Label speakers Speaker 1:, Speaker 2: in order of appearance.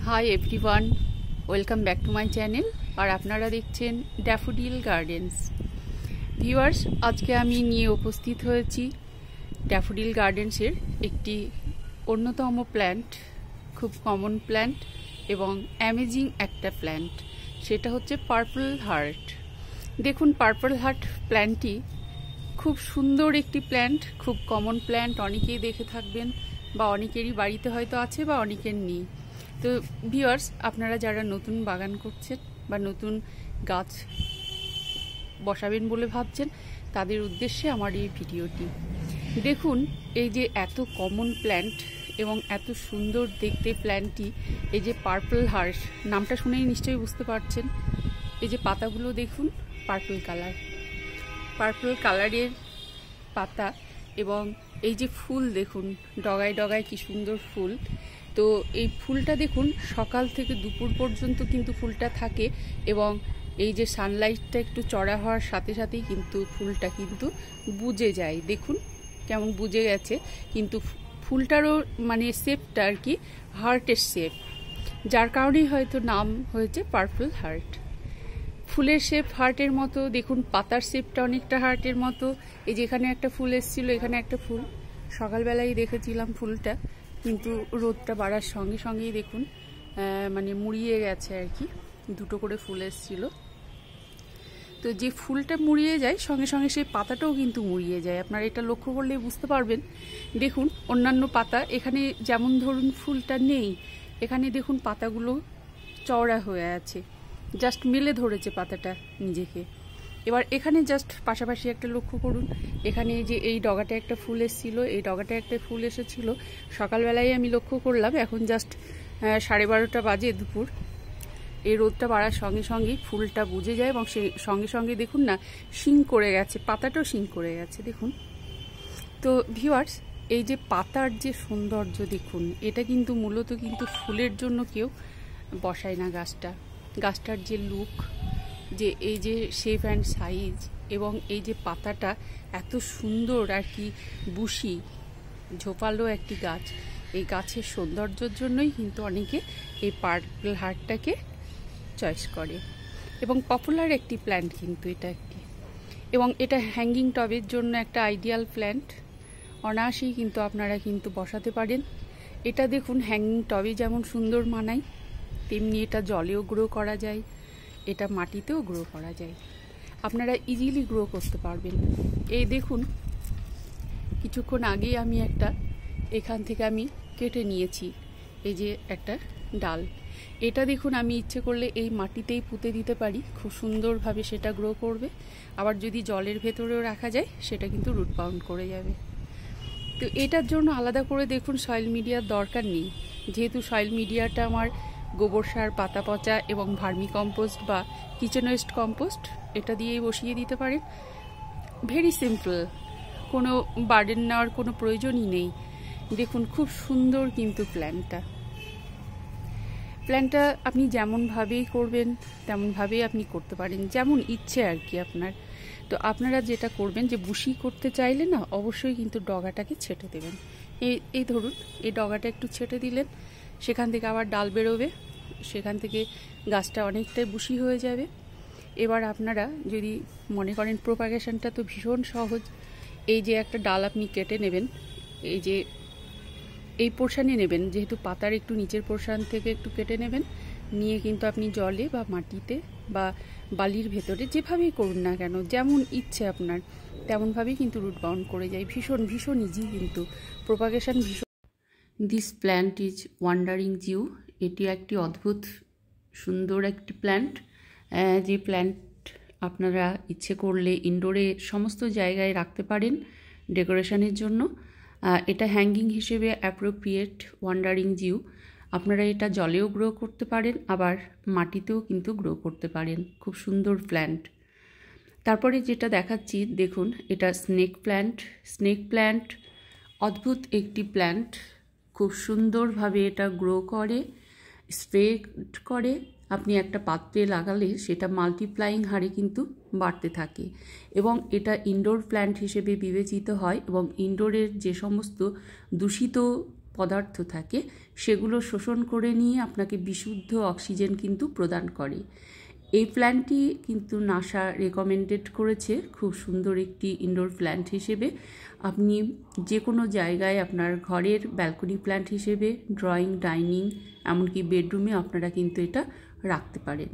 Speaker 1: High everyone, welcome back to my channel. আর আপনারা দেখছেন ড্যাফোডিল গার্ডেন্স। ভিউয়ার্স, আজকে আমি নিয়ে উপস্থিত হয়েছি ড্যাফোডিল গার্ডেন্সের একটি অন্যতম প্ল্যান্ট, খুব কমন প্ল্যান্ট এবং অ্যামেজিং একটা প্ল্যান্ট, সেটা হচ্ছে পার্পল হার্ট। দেখুন, পার্পল হার্ট প্ল্যান্টটি খুব সুন্দর একটি প্ল্যান্ট, খুব কমন প্ল্যান্ট, অনেকেই দেখে থাকবেন বা অনেকেরই বাড়িতে হয়তো আছে বা অনেকের নেই। তো ভিউয়ার্স, আপনারা যারা নতুন বাগান করছেন বা নতুন গাছ বসাবেন বলে ভাবছেন, তাদের উদ্দেশ্যে আমার এই ভিডিওটি। দেখুন, এই যে এত কমন প্ল্যান্ট এবং এত সুন্দর দেখতে প্ল্যান্টটি, এই যে পার্পল হার্ট নামটা শুনেই নিশ্চয়ই বুঝতে পারছেন। এই যে পাতাগুলো দেখুন, পার্পল কালারের পাতা, এবং এই যে ফুল দেখুন, ডগায় ডগায় কি সুন্দর ফুল। তো এই ফুলটা দেখুন, সকাল থেকে দুপুর পর্যন্ত কিন্তু ফুলটা থাকে, এবং এই যে সানলাইটটা একটু চড়া হওয়ার সাথে সাথেই কিন্তু ফুলটা কিন্তু বুজে যায়। দেখুন কেমন বুজে গেছে, কিন্তু ফুলটারও মানে শেপটা আর কি হার্টের শেপ, যার কারণেই হয়তো নাম হয়েছে পার্পল হার্ট। ফুলের শেপ হার্টের মতো, দেখুন পাতার শেপটা অনেকটা হার্টের মতো। এই যে এখানে একটা ফুল এসেছিল, এখানে একটা ফুল সকালবেলায় দেখেছিলাম ফুলটা, কিন্তু রোদটা বাড়ার সঙ্গে সঙ্গেই দেখুন মানে মুড়িয়ে গেছে আর কি, দুটো করে ফুল এসেছিল। তো যে ফুলটা মুড়িয়ে যায় সঙ্গে সঙ্গে সেই পাতাটাও কিন্তু মুড়িয়ে যায়, আপনারা এটা লক্ষ্য করলেই বুঝতে পারবেন। দেখুন অন্যান্য পাতা, এখানে যেমন ধরুন ফুলটা নেই, এখানে দেখুন পাতাগুলো চওড়া হয়ে আছে, জাস্ট মেলে ধরেছে পাতাটা নিজেকে। এবার এখানে জাস্ট পাশাপাশি একটা লক্ষ্য করুন, এখানে যে এই ডগাটা একটা ফুল এসেছিল, এই ডগাটা একটা ফুল এসেছিল সকালবেলায় আমি লক্ষ্য করলাম। এখন জাস্ট 12:30 বাজে দুপুর। এই রোদটা বাড়ার সঙ্গে সঙ্গেই ফুলটা বুঝে যায়, এবং সেই সঙ্গে সঙ্গে দেখুন না শিং করে গেছে, পাতাটাও শিং করে গেছে দেখুন। তো ভিউয়ার্স, এই যে পাতার যে সৌন্দর্য দেখুন, এটা কিন্তু মূলত কিন্তু ফুলের জন্য কেউ বসায় না গাছটার যে লুক, যে এই যে শেপ অ্যান্ড সাইজ, এবং এই যে পাতাটা এত সুন্দর আর কি বুশি ঝোপালো একটি গাছ, এই গাছের সৌন্দর্যের জন্যই কিন্তু অনেকে এই পার্পল হার্টটাকে চয়েস করে, এবং পপুলার একটি প্ল্যান্ট কিন্তু এটা একটি, এবং এটা হ্যাঙ্গিং টবের জন্য একটা আইডিয়াল প্ল্যান্ট। অনায়াসেই কিন্তু আপনারা কিন্তু বসাতে পারেন। এটা দেখুন হ্যাঙ্গিং টবে যেমন সুন্দর মানায়, তেমনি এটা জলেও গ্রো করা যায়, এটা মাটিতেও গ্রো করা যায়, আপনারা ইজিলি গ্রো করতে পারবেন। এই দেখুন, কিছুক্ষণ আগেই আমি একটা এখান থেকে আমি কেটে নিয়েছি, এই যে একটা ডাল, এটা দেখুন আমি ইচ্ছে করলে এই মাটিতেই পুঁতে দিতে পারি, খুব সুন্দরভাবে সেটা গ্রো করবে। আবার যদি জলের ভেতরেও রাখা যায়, সেটা কিন্তু রুট বাউন্ড করে যাবে। তো এটার জন্য আলাদা করে দেখুন সয়েল মিডিয়ার দরকার নেই, যেহেতু সয়েল মিডিয়াটা আমার গোবর সার, পাতা পচা এবং ভার্মি কম্পোস্ট বা কিচেন ওয়েস্ট কম্পোস্ট, এটা দিয়েই বসিয়ে দিতে পারেন। ভেরি সিম্পল, কোনো বার্ডেন নেওয়ার কোনো প্রয়োজনই নেই। দেখুন খুব সুন্দর কিন্তু প্ল্যান্টটা আপনি যেমনভাবেই করবেন তেমনভাবেই আপনি করতে পারেন, যেমন ইচ্ছে আর কি আপনার। তো আপনারা যেটা করবেন, যে বুশি করতে চাইলে না অবশ্যই কিন্তু ডগাটাকে ছেটে দেবেন। এই ধরুন এই ডগাটা একটু ছেটে দিলেন, সেখান থেকে আবার ডাল বেরোবে, সেখান থেকে গাছটা অনেকটাই বুশি হয়ে যাবে। এবার আপনারা যদি মনে করেন, প্রোপাগেশনটা তো ভীষণ সহজ। এই যে একটা ডাল আপনি কেটে নেবেন, এই যে এই পোর্শানে নেবেন, যেহেতু পাতার একটু নিচের পোর্শান থেকে একটু কেটে নেবেন, নিয়ে কিন্তু আপনি জলে বা মাটিতে বা বালির ভেতরে যেভাবেই করুন না কেন, যেমন ইচ্ছে আপনার তেমনভাবেই কিন্তু রুট বাউন্ড করে যায়। ভীষণ ভীষণ ইজি কিন্তু প্রোপাগেশন ভীষণ। দিস প্ল্যান্ট ইজ ওয়ান্ডারিং জিউ। এটি একটি অদ্ভুত সুন্দর একটি প্ল্যান্ট, যে প্ল্যান্ট আপনারা ইচ্ছে করলে ইনডোরে সমস্ত জায়গায় রাখতে পারেন ডেকোরেশনের জন্য। এটা হ্যাঙ্গিং হিসেবে অ্যাপ্রোপ্রিয়েট ওয়ান্ডারিং জিউ। আপনারা এটা জলেও গ্রো করতে পারেন, আবার মাটিতেও কিন্তু গ্রো করতে পারেন, খুব সুন্দর প্ল্যান্ট। তারপরে যেটা দেখাচ্ছি দেখুন, এটা স্নেক প্ল্যান্ট অদ্ভুত একটি প্ল্যান্ট, খুব সুন্দরভাবে এটা গ্রো করে, স্প্রেড করে। আপনি একটা পাত্রে লাগালে সেটা মাল্টিপ্লাইং হারে কিন্তু বাড়তে থাকে, এবং এটা ইনডোর প্ল্যান্ট হিসেবে বিবেচিত হয়, এবং ইনডোরের যে সমস্ত দূষিত পদার্থ থাকে সেগুলো শোষণ করে নিয়ে আপনাকে বিশুদ্ধ অক্সিজেন কিন্তু প্রদান করে। এই প্ল্যান্টটি কিন্তু নাসা রেকমেন্ডেড করেছে খুব সুন্দর একটি ইনডোর প্ল্যান্ট হিসেবে। আপনি যে কোনো জায়গায় আপনার ঘরের ব্যালকনি প্ল্যান্ট হিসেবে, ড্রয়িং, ডাইনিং, এমনকি বেডরুমে আপনারা কিন্তু এটা রাখতে পারেন।